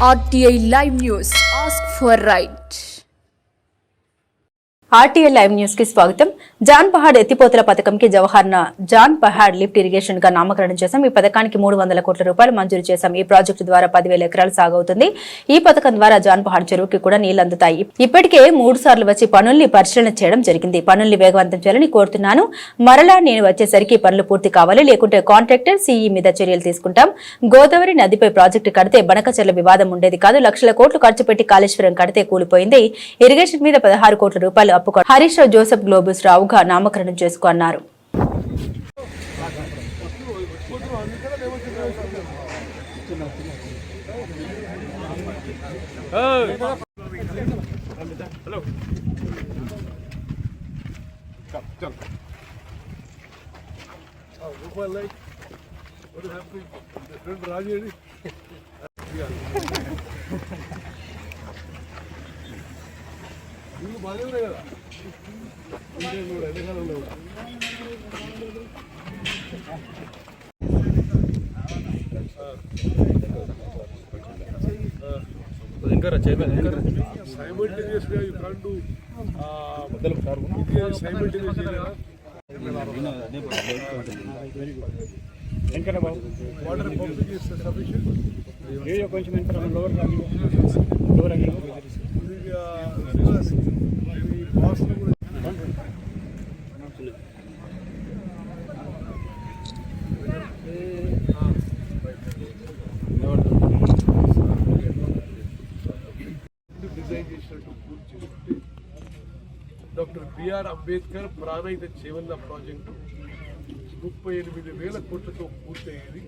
RTI Live News. Ask for right. RTI live news కి స్వాగతం. John Pahad ఎత్తిపోతల పథకంకి జవహర్న జాన్ పహాడ్ లిఫ్ట్ ఇరిగేషన్ గా నామకరణం చేశాం. ఈ పథకానికి 300 కోట్ల రూపాయలు మంజూరు చేశాం. ఈ ప్రాజెక్టు ద్వారా 10,000 ఎకరాలు సాగవుతుంది. ఈ పథకం ద్వారా జాన్ పహాడ్ చెరువుకి కూడా నీళ్లు అందుతాయి. ఇప్పటికే 3 సార్లు వచ్చి పనుల్ని పరిశీలన చేయడం జరిగింది. పనుల్ని వేగవంతం చేయాలని కోరుతున్నాను. మరలా నేను వచ్చేసరికి పనులు పూర్తి కావాలి, లేకుంటే కాంట్రాక్టర్ సిఈ మీద చర్యలు తీసుకుంటాం. గోదావరి నదిపై ప్రాజెక్టు కడితే బనకచెర్ల వివాదం ఉండేది కాదు. లక్షల కోట్లు ఖర్చు పెట్టి కాళేశ్వరం కడితే కూలిపోయింది. ఇరిగేషన్ మీద 16 కోట్ల రూపాయలు హరీష్ రావు జోసెఫ్ గ్లోబస్ రావుగా నామకరణం చేసుకున్నారు. Simultaneously, you can't do simultaneously. Water pumping is sufficient. Doctor BR Ambedkar Pranahita Chevella project 38,000 కోట్లతో పూర్తయ్యేది.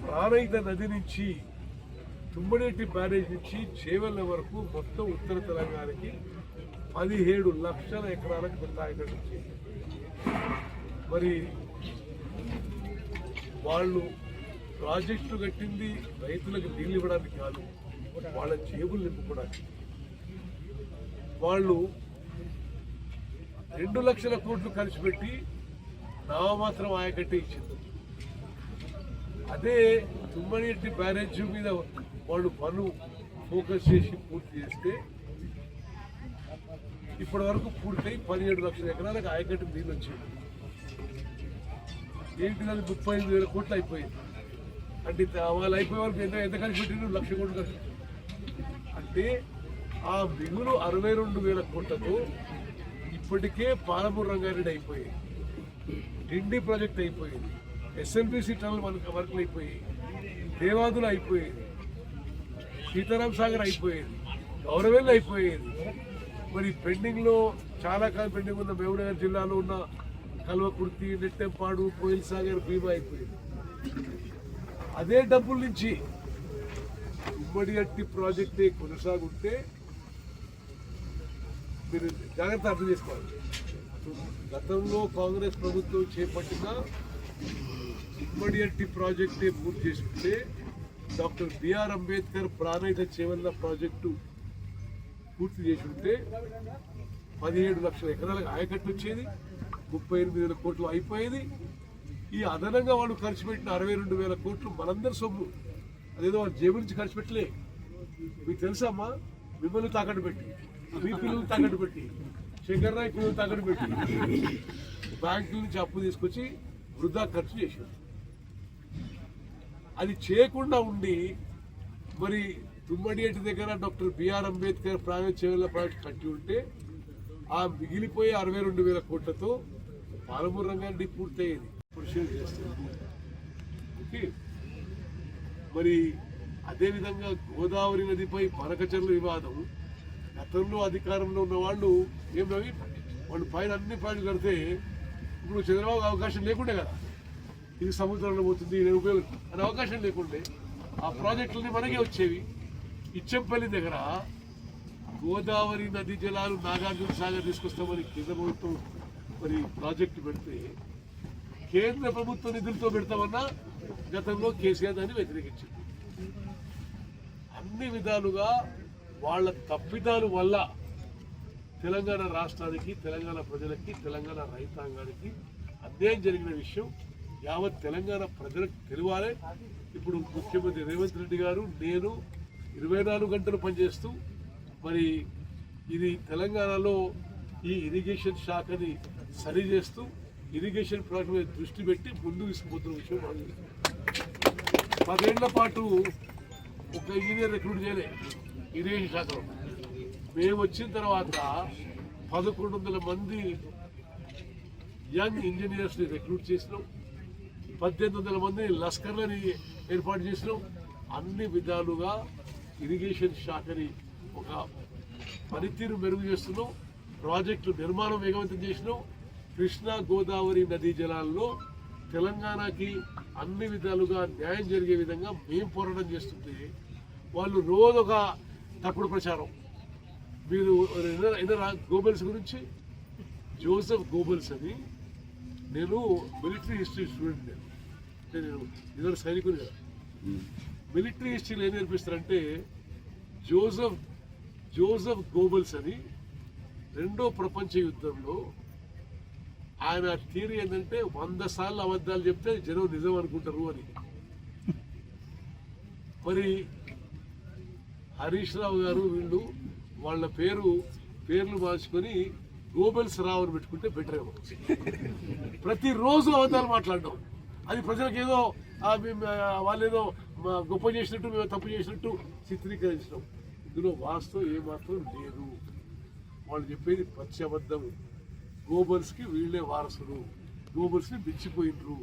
ప్రాణహిత నది నుంచి తుమ్మడేటి బ్యారేజ్ నుంచి చేవెళ్ల వరకు మొత్తం ఉత్తర తెలంగాణకి 17 లక్షల ఎకరాలకు తాగినట్టు వచ్చేది. మరి వాళ్ళు ప్రాజెక్టులు కట్టింది రైతులకు నీళ్ళు ఇవ్వడానికి కాదు, వాళ్ళ జేబులు నింపుకోవడానికి. వాళ్ళు 2 లక్షల కోట్లు ఖర్చు పెట్టి నామమాత్రం ఆయకట్టే ఇచ్చింది. అదే తుమ్మనేటి బ్యారేజ్ మీద వాళ్ళు పనులు ఫోకస్ చేసి పూర్తి చేస్తే ఇప్పటి వరకు పూర్తయి 17 లక్షల ఎకరాలకు ఆయకట్టు నీళ్ళు వచ్చింది. ఏంటి దాన్ని 35,000 కోట్లు అయిపోయింది. అంటే వాళ్ళు అయిపోయే వరకు ఎంత ఖర్చు పెట్టిన 1 లక్ష కోట్లు ఖర్చు. అంటే ఆ మిగులు 62,000 కోట్లతో ఇప్పటికే పాలమూరు రంగారెడ్డి అయిపోయింది, డిండి ప్రాజెక్ట్ అయిపోయింది, ఎస్ఎల్బిసి టనల్ వర్క్లు అయిపోయాయి, దేవాదులు అయిపోయేది, సీతారాం సాగర్ అయిపోయేది, గౌరవెల్లి అయిపోయేది. మరి పెండింగ్లో చాలా కాలం పెండింగ్ ఉన్న మహబూబ్నగర్ జిల్లాలో ఉన్న కల్వకుర్తి, నెట్టెంపాడు, కోయిల్ సాగర్, భీమా అయిపోయింది. అదే డబ్బుల నుంచి ఉమ్మడి అట్టి ప్రాజెక్టే కొనసాగుంటే మీరు జాగ్రత్త అర్థం చేసుకోవాలి. గతంలో కాంగ్రెస్ ప్రభుత్వం చేపట్టిన ఉమ్మడి అట్టి ప్రాజెక్టే పూర్తి చేసుకుంటే doctor BR Ambedkar Pranahita Chevella project పూర్తి చేసి ఉంటే 17 లక్షల ఎకరాలకు ఆయకట్టు వచ్చేది, 38,000 కోట్లు అయిపోయేది. ఈ అదనంగా వాళ్ళు ఖర్చు పెట్టిన 62,000 కోట్లు మనందరి సొమ్ము, అదేదో వాళ్ళ జేబు నుంచి ఖర్చు పెట్టలే. మీకు తెలుసమ్మా, మిమ్మల్ని తాకట్టు పెట్టి, మీ పిల్లలు తాకట్టు పెట్టి, శంకర్రాయ్ పిల్లలు తాకట్టు పెట్టి బ్యాంకుల నుంచి అప్పు తీసుకొచ్చి వృధా ఖర్చు చేశారు. అది చేయకుండా ఉండి మరి తుమ్మడియేటి దగ్గర doctor BR Ambedkar Pranahita Chevella project కట్టి ఉంటే ఆ మిగిలిపోయే 62,000 కోట్లతో పాలమూరు రంగారెడ్డి పూర్తయ్యేది. పరిశీలన చేస్తుంది. ఓకే, మరి అదేవిధంగా గోదావరి నదిపై బనకచెర్ల వివాదం, గతంలో అధికారంలో ఉన్న వాళ్ళు ఏమవి వాళ్ళు పైన అన్ని పాయింట్లు కడితే ఇప్పుడు చంద్రబాబు అవకాశం లేకుండే కదా, ఇది సముద్రంలో పోతుంది, ఇది ఉపయోగం అనే అవకాశం లేకుండే ఆ ప్రాజెక్టులన్నీ మనకే వచ్చేవి. ఇచ్చంపల్లి దగ్గర గోదావరి నది జలాలు నాగార్జున సాగర్ తీసుకొస్తామని కేంద్ర ప్రభుత్వం మరి ప్రాజెక్టు పెడితే కేంద్ర ప్రభుత్వ నిధులతో పెడతామన్నా గతంలో కేసీఆర్ దాన్ని వ్యతిరేకించింది. అన్ని విధాలుగా వాళ్ళ తప్పిదాల వల్ల తెలంగాణ రాష్ట్రానికి, తెలంగాణ ప్రజలకి, తెలంగాణ రైతాంగానికి అన్యాయం జరిగిన విషయం యావత్ తెలంగాణ ప్రజలకు తెలియాలి. ఇప్పుడు ముఖ్యమంత్రి రేవంత్ రెడ్డి గారు నేను 24 గంటలు పనిచేస్తూ మరి ఇది తెలంగాణలో ఈ ఇరిగేషన్ శాఖని సరి చేస్తూ ఇరిగేషన్ ప్రాజెక్టు మీద దృష్టి పెట్టి ముందుకు తీసుకుపోతున్న విషయం మనం 10 ఏళ్ల పాటు ఒక ఇంజనీర్ రిక్రూట్ చేయలే ఇరిగేషన్ శాఖలో. మేము వచ్చిన తర్వాత 1100 మంది యంగ్ ఇంజనీర్స్ని రిక్రూట్ చేసినాం. 1800 మంది లస్కర్లని ఏర్పాటు చేసినాం. అన్ని విధాలుగా ఇరిగేషన్ శాఖని ఒక పనితీరు మెరుగు చేస్తున్నాం. ప్రాజెక్టు నిర్మాణం వేగవంతం చేసినాం. కృష్ణా గోదావరి నదీ జలాల్లో తెలంగాణకి అన్ని విధాలుగా న్యాయం జరిగే విధంగా మేము పోరాటం చేస్తుంటే వాళ్ళు రోజొక తప్పుడు ప్రచారం. మీరు గోబెల్స్ గురించి, జోసెఫ్ గోబెల్స్ అని, నేను మిలిటరీ హిస్టరీ స్టూడెంట్, నేను ఇద్దరు సైనికులు కదా. మిలిటరీ హిస్టరీలో ఏం నేర్పిస్తారంటే జోసెఫ్ గోబెల్స్ అని 2వ ప్రపంచ యుద్ధంలో ఆయన థియరీ ఏంటంటే 100 సార్లు అబద్ధాలు చెప్తే జనం నిజం అనుకుంటారు అని. మరి హరీష్ రావు గారు వీళ్ళు వాళ్ళ పేర్లు మార్చుకొని గోబెల్స్ రావు అని పెట్టుకుంటే బెటర్ ఏమో. ప్రతిరోజు అబద్ధాలు మాట్లాడడం, అది ప్రజలకు ఏదో వాళ్ళేదో గొప్ప చేసినట్టు మేము తప్పు చేసినట్టు చిత్రీకరించడం. ఇందులో వాస్తవం ఏమాత్రం లేదు. వాళ్ళు చెప్పేది పచ్చి అబద్ధం. గోబెల్స్కి వీళ్ళే వారసులు, గోబెల్స్ని మించిపోయినరు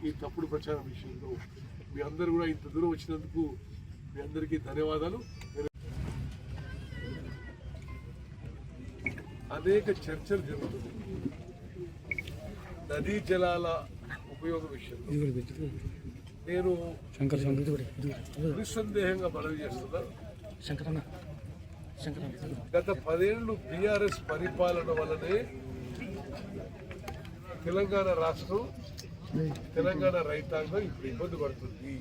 ఈ తప్పుడు ప్రచారం విషయంలో. మీ అందరూ కూడా ఇంత దూరం వచ్చినందుకు మీ అందరికీ ధన్యవాదాలు. అనేక చర్చలు జరుగుతుంది నదీ జలాల ఉపయోగ విషయంలో. నేను నిస్సందేహంగా మనవి చేస్తున్నా, గత 10 ఏళ్ళు బీఆర్ఎస్ పరిపాలన వల్లనే తెలంగాణ రాష్ట్రం, తెలంగాణ రైతాంగం ఇప్పుడు ఇబ్బంది పడుతుంది.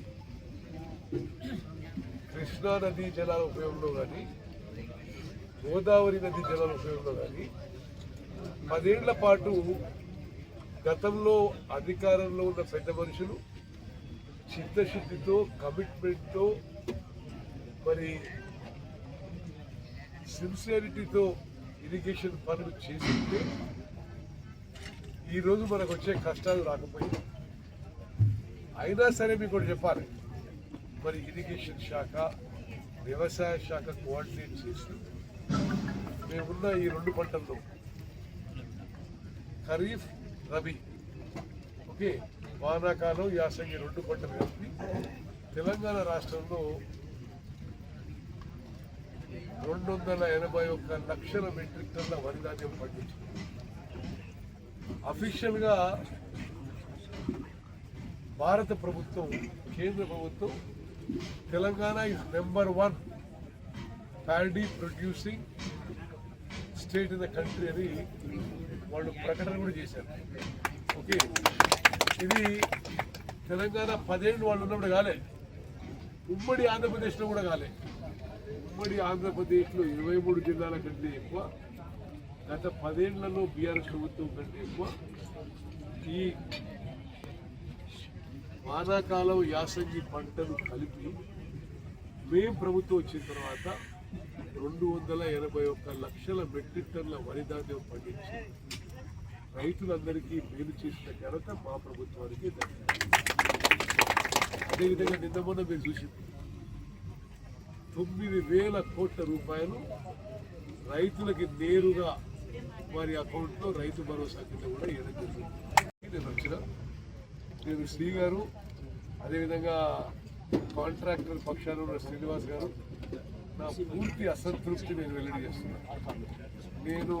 కృష్ణా నదీ జలాల ఉపయోగంలో కానీ, గోదావరి నదీ జలాల ఉపయోగంలో కానీ 10 ఏళ్ల పాటు గతంలో అధికారంలో ఉన్న పెద్ద మనుషులు చిత్తశుద్ధితో, కమిట్మెంట్తో, మరి సిన్సియారిటీతో ఇరిగేషన్ పనులు చేస్తుంటే ఈరోజు మనకు వచ్చే కష్టాలు రాకపోయింది. అయినా సరే మీకు ఒకటి చెప్పాలి, మరి ఇరిగేషన్ శాఖ, వ్యవసాయ శాఖ కోఆర్డినేట్ చేసి మేమున్న ఈ 2 పంటల్లో ఖరీఫ్, రబీ, ఓకే, వానాకాలం, యాసంగి 2 పంటలు కలిపి తెలంగాణ రాష్ట్రంలో 281 లక్షల మెట్రిక్ టన్నుల వరి ధాన్యం పండించింది. అఫీషియల్గా భారత ప్రభుత్వం, కేంద్ర ప్రభుత్వం Telangana is number 1 paddy producing state in the country అని వాళ్ళు ప్రకటన కూడా చేశారు. ఓకే, ఇది తెలంగాణ 10 ఏళ్ళు వాళ్ళు ఉన్నప్పుడు కాలే, ఉమ్మడి ఆంధ్రప్రదేశ్లో కూడా కాలే. ఉమ్మడి ఆంధ్రప్రదేశ్లో 23 జిల్లాల కంటే ఎక్కువ, గత 10 ఏళ్లలో బీఆర్ఎస్ ప్రభుత్వం కంటే ఎక్కువ ఈ వానాకాలం, యాసంగి పంటలు కలిపి మేం ప్రభుత్వం వచ్చిన తర్వాత 281 లక్షల మెట్రిక్ టన్నుల వరి ధాన్యం పండించి రైతులందరికీ మేలు చేసిన ఘనత మా ప్రభుత్వానికి దక్కింది. అదేవిధంగా నిన్న మొన్న మీరు చూసింది 9,000 కోట్ల రూపాయలు రైతులకి నేరుగా వారి అకౌంట్లో రైతు భరోసా కింద కూడా ఇవ్వడం జరిగింది. నేను వచ్చిన శ్రీ గారు, అదేవిధంగా కాంట్రాక్టర్ పక్షాన ఉన్న శ్రీనివాస్ గారు, నా పూర్తి అసంతృప్తి నేను వెల్లడి చేస్తున్నాను. నేను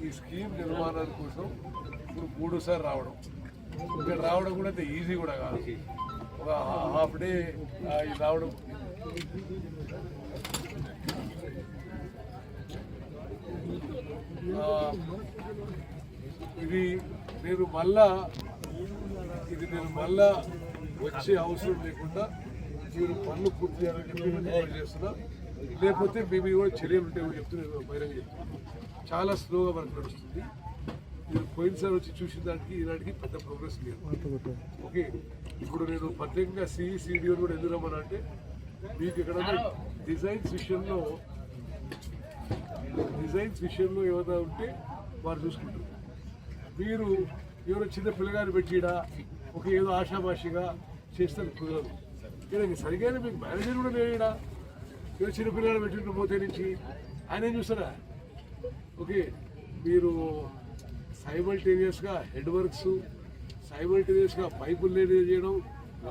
ఈ స్కీమ్ నిర్మాణాల కోసం ఇప్పుడు 3సారి రావడం, ఇక్కడ రావడం కూడా అంత ఈజీ కూడా కాదు. ఒక హాఫ్ డే రావడం. ఇది నేను మళ్ళా వచ్చే అవసరం లేకుండా మీరు పనులు పూర్తి చేయాలని చేస్తున్నా. లేకపోతే మేము కూడా చర్యలు ఉంటే చెప్తున్నారు, బహిరంగ చెప్తున్నాను. చాలా స్లోగా వర్క్ నడుస్తుంది. మీరు పోయినసారి వచ్చి చూసిన దానికి ఈనాటికి పెద్ద ప్రోగ్రెస్ లేదు. ఓకే, ఇప్పుడు నేను ప్రత్యేకంగా సిడిఓ కూడా ఎందుకు రమ్మన్నా అంటే మీకు ఇక్కడ డిజైన్స్ విషయంలో ఏమైనా ఉంటే వారు చూసుకుంటారు. మీరు ఎవరో చిన్న పిల్లగాని పెట్టిడా ఒక ఏదో ఆషామాషిగా చేస్తే కుదరదు. ఇలా సరిగా మీకు మేనేజర్ కూడా లేడా, ఏదో చిన్న పిల్లగాని పెట్టిన పోతే నుంచి ఆయన ఏం చూస్తారా? ఓకే, మీరు సైమల్టేనియస్గా హెడ్ వర్క్స్, సైమల్టేనియస్గా పైపులు లేని చేయడం,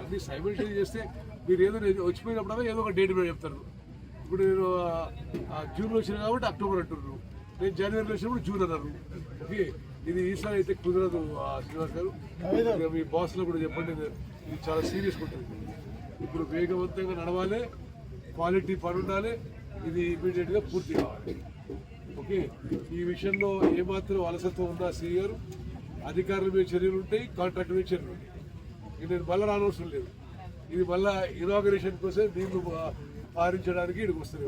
అన్నీ సైమల్టేనియస్ చేస్తే మీరు ఏదో వచ్చిపోయినప్పుడల్లా ఏదో ఒక డేట్ మీద చెప్తారు. ఇప్పుడు నేను జూన్లో వచ్చిన కాబట్టి అక్టోబర్ అంటున్నారు, నేను జనవరిలో వచ్చినప్పుడు జూన్ అన్నారు. ఓకే, ఇది ఈసారి అయితే కుదరదు శ్రీనివాస్ గారు. మీ బాస్లో కూడా చెప్పండి, ఇది చాలా సీరియస్గా ఉంటుంది. ఇప్పుడు వేగవంతంగా నడవాలి, క్వాలిటీ పని ఉండాలి, ఇది ఇమీడియట్గా పూర్తి కావాలి. ఓకే, ఈ విషయంలో ఏమాత్రం అలసత్వం ఉందా సిఈ గారు? అధికారుల మీద చర్యలు ఉంటాయి, కాంట్రాక్టర్ మీద చర్యలు ఉంటాయి. ఇది నేను మళ్ళీ రానవసరం లేదు. ఇది మళ్ళీ ఇనాగరేషన్ కోసం దీన్ని పారించడానికి ఇక్కడికి వస్తుంది.